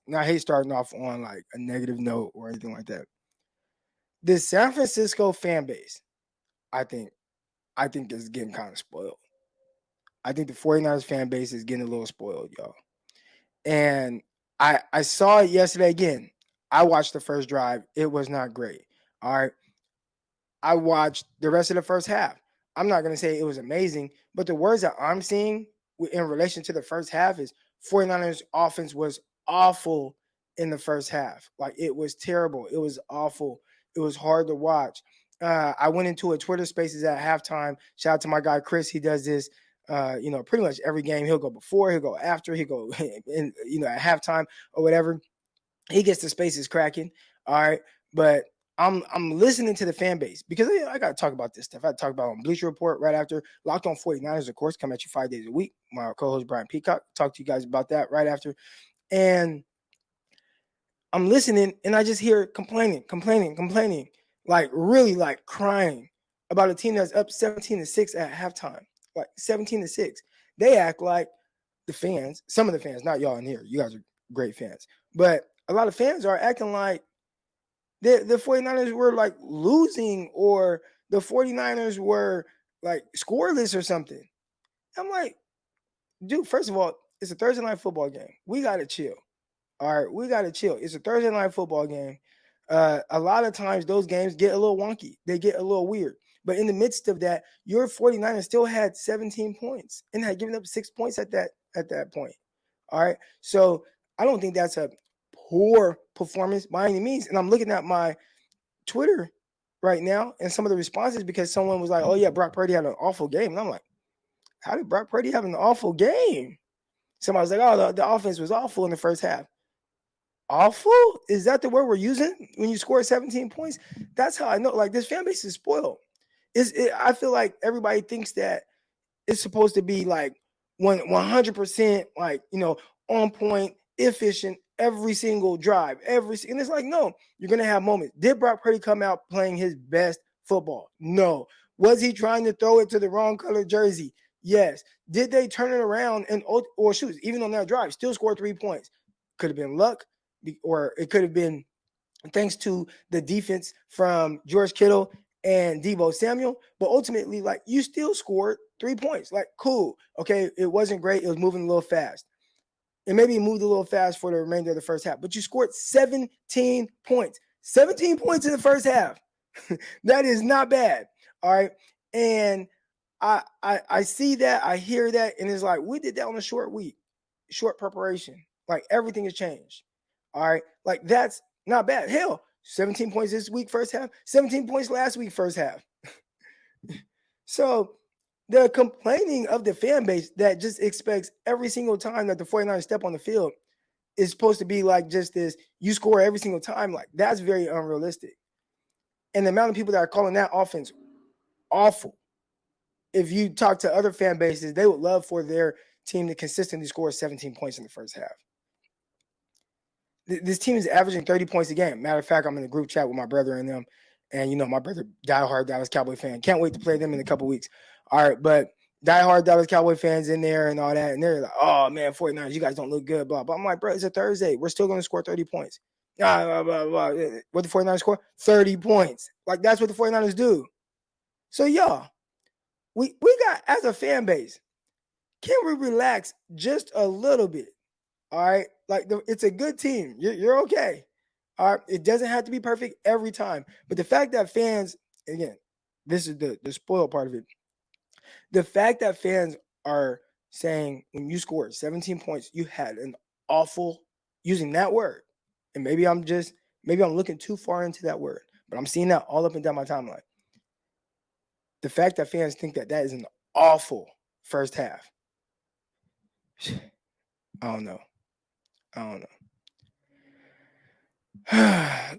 Now, I hate starting off on like a negative note or anything like that. The San Francisco fan base, I think, I think is getting kind of spoiled. I think the 49ers fan base is getting a little spoiled, y'all. And I saw it yesterday again. I watched the first drive. It was not great. All right. I watched the rest of the first half. I'm not going to say it was amazing, but the words that I'm seeing in relation to the first half is 49ers offense was awful in the first half. Like it was terrible. It was awful. It was hard to watch. I went into a Twitter Spaces at halftime. Shout out to my guy Chris. He does this. Pretty much every game. He'll go before, he'll go after, he'll go in, at halftime or whatever. He gets the Spaces cracking. All right, but I'm listening to the fan base because I got to talk about this stuff. I talk about on Bleacher Report right after Locked On 49ers, of course, come at you 5 days a week. My co-host Brian Peacock talk to you guys about that right after, and I'm listening and I just hear complaining, like really like crying about a team that's up 17-6 at halftime, like 17-6. They act like the fans, some of the fans, not y'all in here. You guys are great fans, but a lot of fans are acting like the 49ers were like losing or the 49ers were like scoreless or something. I'm like, dude, first of all, it's a Thursday night football game. We got to chill. All right, we got to chill. It's a Thursday night football game. A lot of times those games get a little wonky. They get a little weird. But in the midst of that, your 49ers still had 17 points and had given up 6 points at that point. All right. So I don't think that's a poor performance by any means. And I'm looking at my Twitter right now and some of the responses because someone was like, oh, yeah, Brock Purdy had an awful game. And I'm like, how did Brock Purdy have an awful game? Somebody was like, oh, the offense was awful in the first half. Awful? Is that the word we're using when you score 17 points? That's how I know. Like, this fan base is spoiled. I feel like everybody thinks that it's supposed to be like 100% like, on point, efficient, every single drive. And it's like, no, you're going to have moments. Did Brock Purdy come out playing his best football? No. Was he trying to throw it to the wrong color jersey? Yes. Did they turn it around or shoot, even on that drive, still score 3 points? Could have been luck, or it could have been thanks to the defense from George Kittle and Deebo Samuel. But ultimately, like, you still scored 3 points. Like, cool. Okay, it wasn't great. It was moving a little fast. And maybe it moved a little fast for the remainder of the first half. But you scored 17 points. 17 points in the first half. That is not bad. All right. And I see that. I hear that. And it's like, we did that on a short week, short preparation. Like, everything has changed. All right. Like, that's not bad. Hell, 17 points this week, first half, 17 points last week, first half. So the complaining of the fan base that just expects every single time that the 49ers step on the field is supposed to be like just this, you score every single time. Like, that's very unrealistic. And the amount of people that are calling that offense awful. If you talk to other fan bases, they would love for their team to consistently score 17 points in the first half. This team is averaging 30 points a game. Matter of fact, I'm in a group chat with my brother and them. And, my brother, diehard Dallas Cowboy fan. Can't wait to play them in a couple weeks. All right, but diehard Dallas Cowboy fans in there and all that. And they're like, oh, man, 49ers, you guys don't look good, blah, blah. I'm like, bro, it's a Thursday. We're still going to score 30 points. Blah, blah, blah. What the 49ers score? 30 points. Like, that's what the 49ers do. So, y'all, we got, as a fan base, can we relax just a little bit? All right? Like, it's a good team. You're okay. All right? It doesn't have to be perfect every time. But the fact that fans, again, this is the spoiled part of it. The fact that fans are saying when you scored 17 points, you had an awful, using that word. And maybe I'm looking too far into that word. But I'm seeing that all up and down my timeline. The fact that fans think that is an awful first half. I don't know.